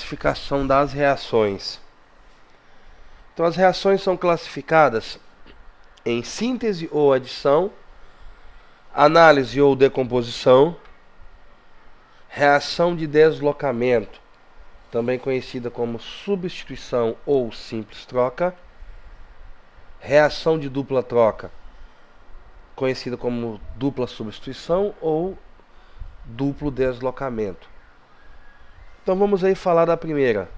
classificação das reações. Então as reações são classificadas em síntese ou adição, análise ou decomposição, reação de deslocamento, também conhecida como substituição ou simples troca, reação de dupla troca, conhecida como dupla substituição ou duplo deslocamento. Então vamos aí falar da primeira,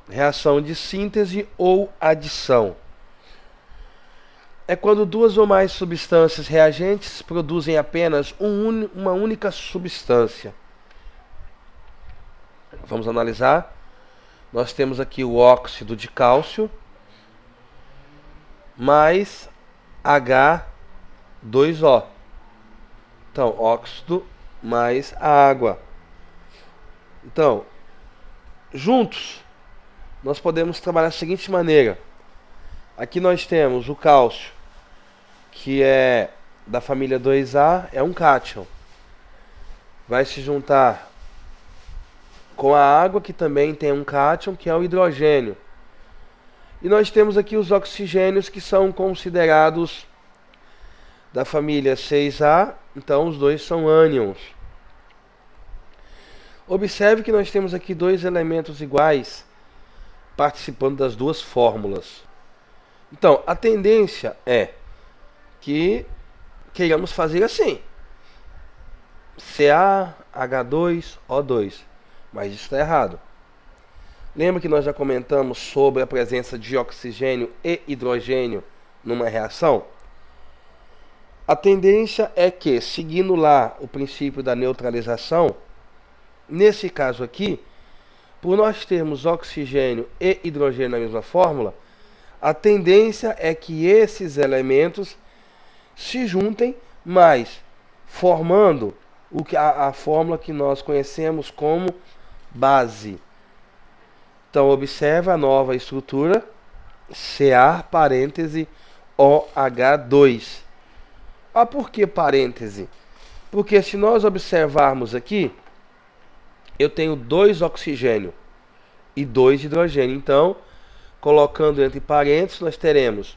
reação de síntese ou adição. É quando duas ou mais substâncias reagentes produzem apenas uma única substância. Vamos analisar. Nós temos aqui o óxido de cálcio mais H2O. Então, óxido mais a água. Então, juntos, nós podemos trabalhar da seguinte maneira. Aqui nós temos o cálcio, que é da família 2A, é um cátion. Vai se juntar com a água, que também tem um cátion, que é o hidrogênio. E nós temos aqui os oxigênios, que são considerados da família 6A, então os dois são ânions. Observe que nós temos aqui dois elementos iguais participando das duas fórmulas. Então, a tendência é que queiramos fazer assim: CaH2O2, mas isso está errado. Lembra que nós já comentamos sobre a presença de oxigênio e hidrogênio numa reação? A tendência é que, seguindo lá o princípio da neutralização, nesse caso aqui, por nós termos oxigênio e hidrogênio na mesma fórmula, a tendência é que esses elementos se juntem, mas formando a fórmula que nós conhecemos como base. Então observa a nova estrutura, Ca parêntese OH2. Ah, por que parêntese? Porque se nós observarmos aqui, eu tenho 2 oxigênio e 2 hidrogênio. Então, colocando entre parênteses, nós teremos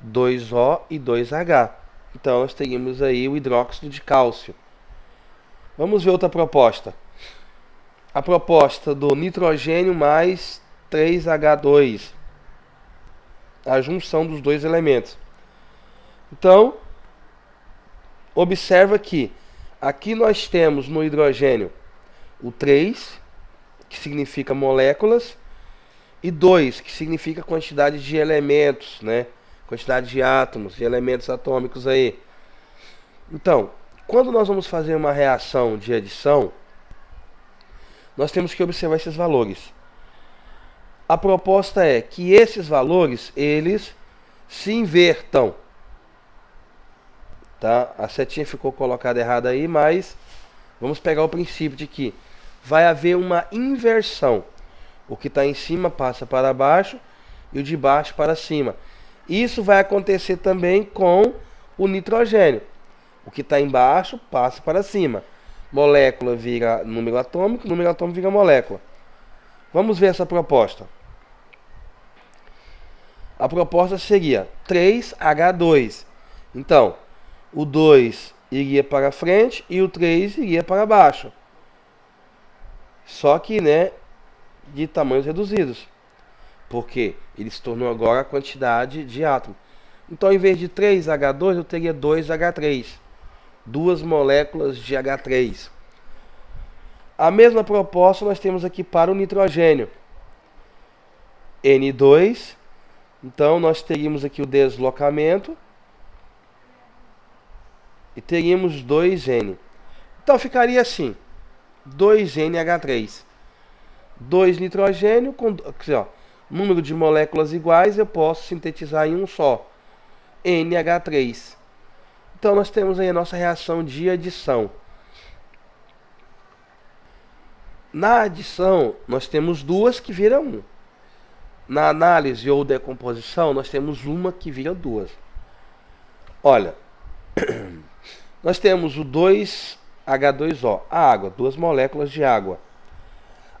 2O e 2H. Então, nós teríamos aí o hidróxido de cálcio. Vamos ver outra proposta. A proposta do nitrogênio mais 3H2. A junção dos dois elementos. Então, observa que aqui nós temos no hidrogênio o 3, que significa moléculas, e 2, que significa quantidade de elementos, né? Quantidade de átomos, de elementos atômicos aí. Então, quando nós vamos fazer uma reação de adição, nós temos que observar esses valores. A proposta é que esses valores, eles se invertam. Tá? A setinha ficou colocada errada aí, mas vamos pegar o princípio de que vai haver uma inversão. O que está em cima passa para baixo e o de baixo para cima. Isso vai acontecer também com o nitrogênio. O que está embaixo passa para cima. Molécula vira número atômico vira molécula. Vamos ver essa proposta. A proposta seria 3H2. Então, o 2 iria para frente e o 3 iria para baixo. Só que, né, de tamanhos reduzidos. Porque ele se tornou agora a quantidade de átomos. Então, em vez de 3H2, eu teria 2H3. 2 moléculas de H3. A mesma proposta nós temos aqui para o nitrogênio. N2. Então, nós teríamos aqui o deslocamento. E teríamos 2N. Então, ficaria assim. 2NH3. 2 nitrogênio com número de moléculas iguais, eu posso sintetizar em um só. NH3. Então, nós temos aí a nossa reação de adição. Na adição, nós temos duas que viram um. Na análise ou decomposição, nós temos uma que vira duas. Olha, nós temos o 2H2O, a água, 2 moléculas de água.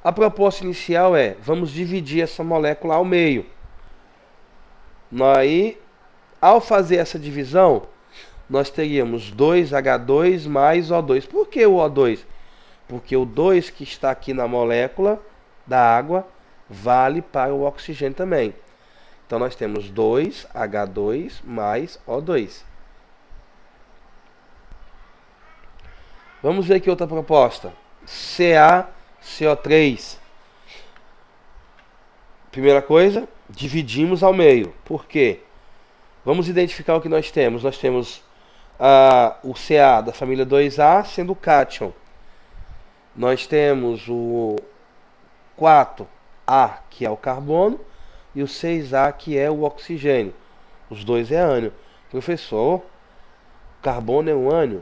A proposta inicial é, vamos dividir essa molécula ao meio. Aí, ao fazer essa divisão, nós teríamos 2H2 mais O2. Por que o O2? Porque o 2 que está aqui na molécula da água vale para o oxigênio também. Então nós temos 2H2 mais O2. Vamos ver aqui outra proposta. CaCO3. Primeira coisa, dividimos ao meio. Por quê? Vamos identificar o que nós temos. Nós temos o Ca da família 2A sendo o cátion. Nós temos o 4A, que é o carbono, e o 6A, que é o oxigênio. Os dois é ânion. Professor, carbono é um ânion?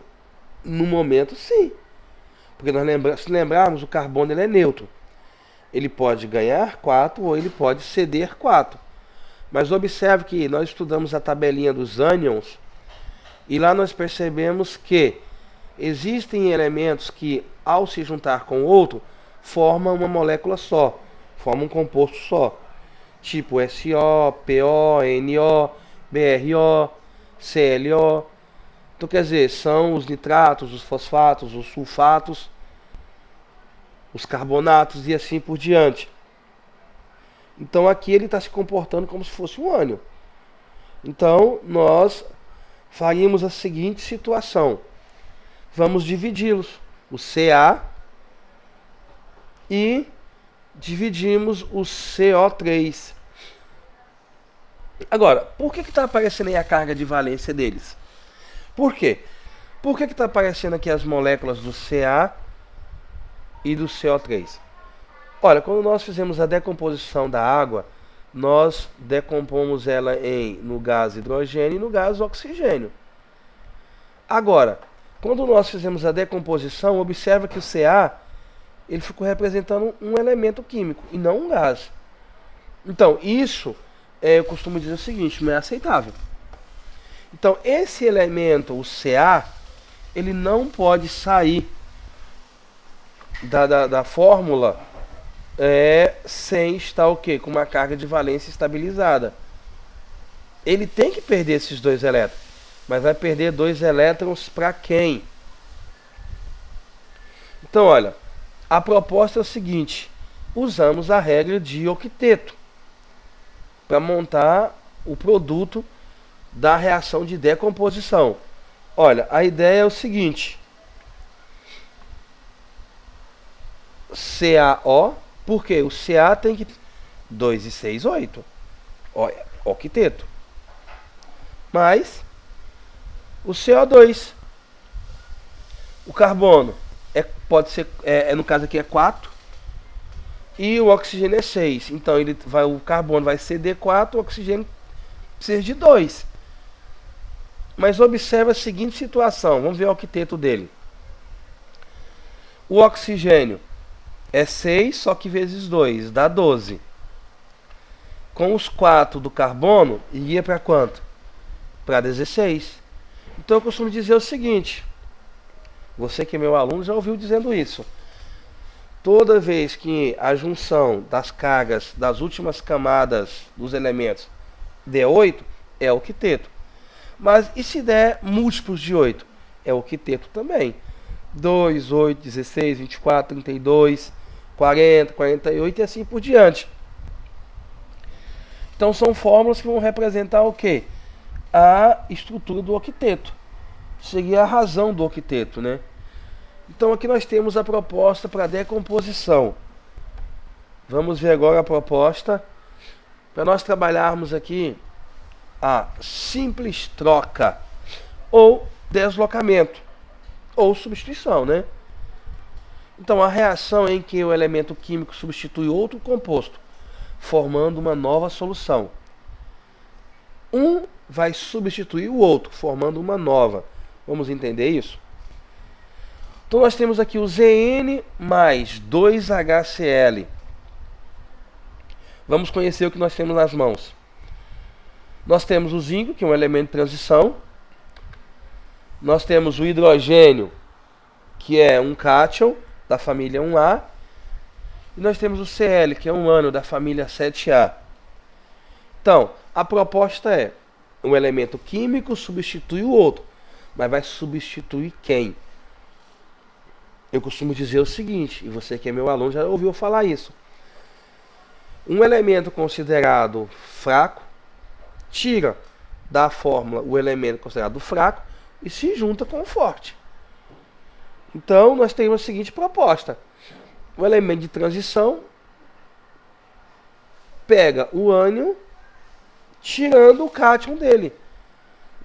No momento, sim. Porque se lembrarmos, o carbono ele é neutro. Ele pode ganhar 4 ou ele pode ceder 4. Mas observe que nós estudamos a tabelinha dos ânions e lá nós percebemos que existem elementos que, ao se juntar com outro, formam uma molécula só, formam um composto só. Tipo SO, PO, NO, BRO, CLO. Então, quer dizer, são os nitratos, os fosfatos, os sulfatos, os carbonatos e assim por diante. Então, aqui ele está se comportando como se fosse um ânion. Então, nós faríamos a seguinte situação. Vamos dividi-los. O Ca e dividimos o CO3. Agora, por que está aparecendo aí a carga de valência deles? Por quê? Por que está aparecendo aqui as moléculas do Ca e do CO3? Olha, quando nós fizemos a decomposição da água, nós decompomos ela no gás hidrogênio e no gás oxigênio. Agora, quando nós fizemos a decomposição, observa que o Ca ele ficou representando um elemento químico e não um gás. Então, isso, eu costumo dizer o seguinte, não é aceitável. Então, esse elemento, o Ca, ele não pode sair da fórmula sem estar o quê? Com uma carga de valência estabilizada. Ele tem que perder esses 2 elétrons. Mas vai perder 2 elétrons para quem? Então, olha, a proposta é o seguinte. Usamos a regra de octeto para montar o produto da reação de decomposição. Olha, a ideia é o seguinte. CaO, porque o Ca tem que 2 e 6, 8. Octeto. Mais o CO2. O carbono pode ser, no caso aqui é 4. E o oxigênio é 6. Então o carbono vai ceder 4, o oxigênio precisa de 2. Mas observe a seguinte situação. Vamos ver o octeto dele. O oxigênio é 6, só que vezes 2, dá 12. Com os 4 do carbono, iria para quanto? Para 16. Então eu costumo dizer o seguinte. Você que é meu aluno já ouviu dizendo isso. Toda vez que a junção das cargas das últimas camadas dos elementos der 8, é octeto. Mas e se der múltiplos de 8? É octeto também. 2, 8, 16, 24, 32, 40, 48 e assim por diante. Então são fórmulas que vão representar o quê? A estrutura do octeto. Seria a razão do octeto, né? Então aqui nós temos a proposta para decomposição. Vamos ver agora a proposta para nós trabalharmos aqui a simples troca ou deslocamento ou substituição, né? Então a reação em que o elemento químico substitui outro composto, formando uma nova solução. Um vai substituir o outro, formando uma nova. Vamos entender isso? Então nós temos aqui o Zn mais 2HCl. Vamos conhecer o que nós temos nas mãos. Nós temos o zinco, que é um elemento de transição. Nós temos o hidrogênio, que é um cátion da família 1A. E nós temos o Cl, que é um ânion da família 7A. Então, a proposta é, um elemento químico substitui o outro, mas vai substituir quem? Eu costumo dizer o seguinte, e você que é meu aluno já ouviu falar isso. Um elemento considerado fraco tira da fórmula o elemento considerado fraco e se junta com o forte. Então, nós temos a seguinte proposta. O elemento de transição pega o ânion tirando o cátion dele.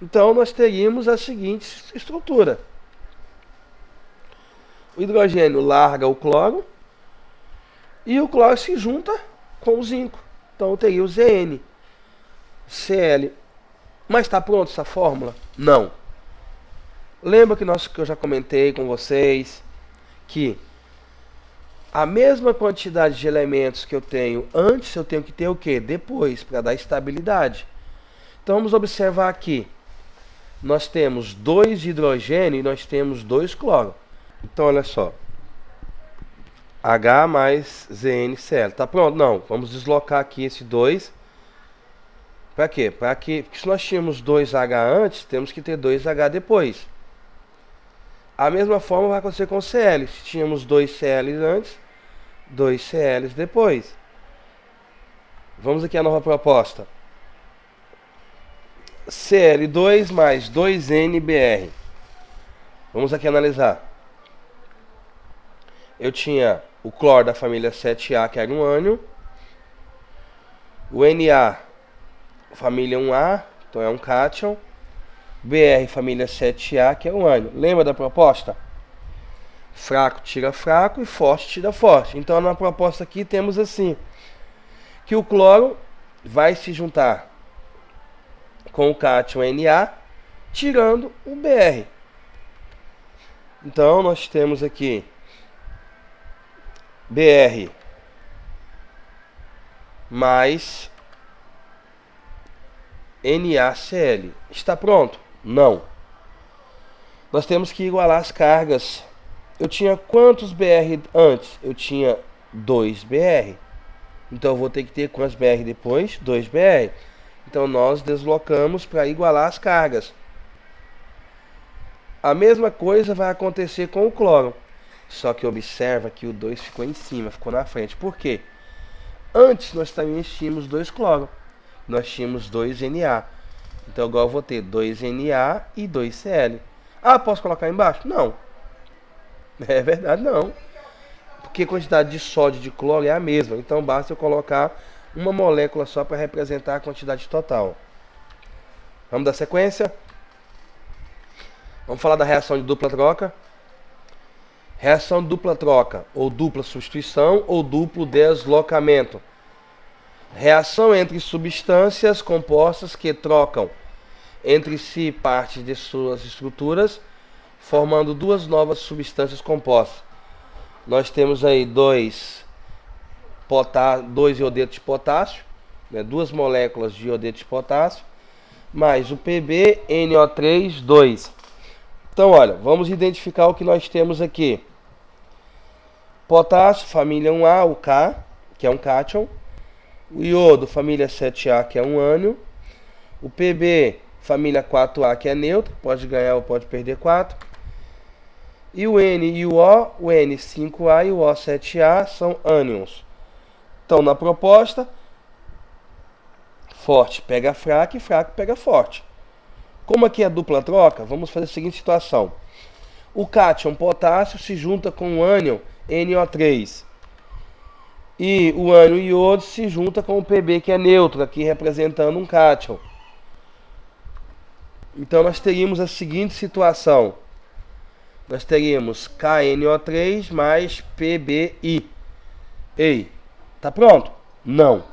Então, nós teríamos a seguinte estrutura. O hidrogênio larga o cloro e o cloro se junta com o zinco. Então, eu teria o Zn, Cl. Mas está pronta essa fórmula? Não. Lembra que eu já comentei com vocês que a mesma quantidade de elementos que eu tenho antes, eu tenho que ter o quê? Depois, para dar estabilidade. Então vamos observar aqui. Nós temos 2 hidrogênio e nós temos 2 cloro. Então olha só. H mais ZnCl. Tá pronto? Não. Vamos deslocar aqui esse 2. Para quê? Porque se nós tínhamos 2H antes, temos que ter 2H depois. A mesma forma vai acontecer com o Cl. Se tínhamos 2 Cl antes, 2 Cl depois. Vamos aqui à nova proposta. Cl2 mais 2NBr. Vamos aqui analisar. Eu tinha o cloro da família 7A, que era um ânion. O Na, família 1A, então é um cátion. Br, família 7A, que é um ânion. Lembra da proposta? Fraco tira fraco e forte tira forte. Então na proposta aqui temos assim, que o cloro vai se juntar com o cátion Na, tirando o Br. Então nós temos aqui Br mais NaCl. Está pronto? Não. Nós temos que igualar as cargas. Eu tinha quantos Br antes? Eu tinha 2 Br. Então eu vou ter que ter quantos Br depois? 2 Br. Então nós deslocamos para igualar as cargas. A mesma coisa vai acontecer com o cloro. Só que observa que o 2 ficou em cima, ficou na frente. Por quê? Antes nós também tínhamos 2 cloro. Nós tínhamos 2 Na. Então agora eu vou ter 2 Na e 2 Cl. Ah, posso colocar embaixo? Não. É verdade, não. Porque a quantidade de sódio e de cloro é a mesma. Então basta eu colocar uma molécula só para representar a quantidade total. Vamos dar sequência? Vamos falar da reação de dupla troca. Reação de dupla troca, ou dupla substituição, ou duplo deslocamento. Reação entre substâncias compostas que trocam entre si partes de suas estruturas, formando duas novas substâncias compostas. Nós temos aí dois iodetos de potássio, né, 2 moléculas de iodeto de potássio, mais o PbNO3, 2. Então, olha, vamos identificar o que nós temos aqui. Potássio, família 1A, o K, que é um cátion. O iodo, família 7A, que é um ânion. O Pb, família 4A, que é neutro, pode ganhar ou pode perder 4. E o N e o N 5A e o O 7A são ânions. Então, na proposta, forte pega fraco e fraco pega forte. Como aqui é dupla troca, vamos fazer a seguinte situação. O cátion potássio se junta com o ânion NO3. E o ânion iodo se junta com o Pb, que é neutro, aqui representando um cátion. Então nós teríamos a seguinte situação. Nós teríamos KNO3 mais PBI. Ei, tá pronto? Não.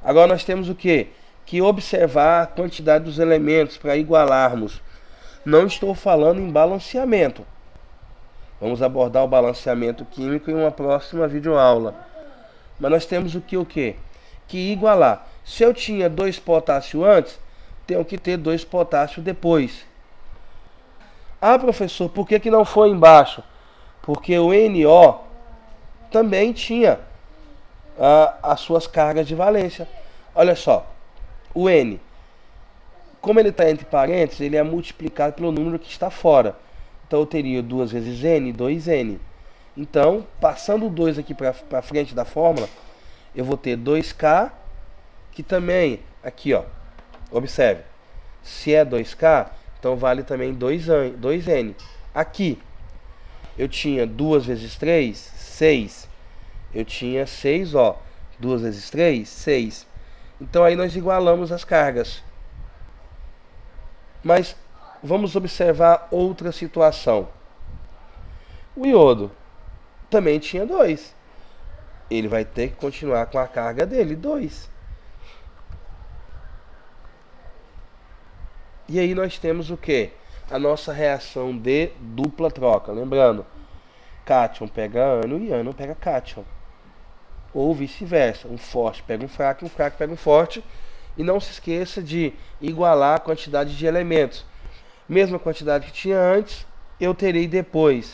Agora nós temos o quê? Que observar a quantidade dos elementos para igualarmos. Não estou falando em balanceamento. Vamos abordar o balanceamento químico em uma próxima videoaula. Mas nós temos o quê? Que igualar. Se eu tinha 2 potássio antes, tenho que ter 2 potássio depois. Ah, professor, por que não foi embaixo? Porque o NO, também tinha as suas cargas de valência. Olha só, o N, como ele está entre parênteses, ele é multiplicado pelo número que está fora. Então eu teria 2 vezes N, 2N. Então, passando o 2 aqui para frente da fórmula, eu vou ter 2K, que também, aqui ó, observe, se é 2K, então vale também 2N. Aqui, eu tinha 2 vezes 3, 6. Eu tinha 6, ó, 2 vezes 3, 6. Então aí nós igualamos as cargas. Mas vamos observar outra situação. O iodo também tinha 2. Ele vai ter que continuar com a carga dele, 2. E aí nós temos o que? A nossa reação de dupla troca. Lembrando, cátion pega ânion e ânion pega cátion. Ou vice-versa. Um forte pega um fraco pega um forte. E não se esqueça de igualar a quantidade de elementos. Mesma quantidade que tinha antes, eu terei depois.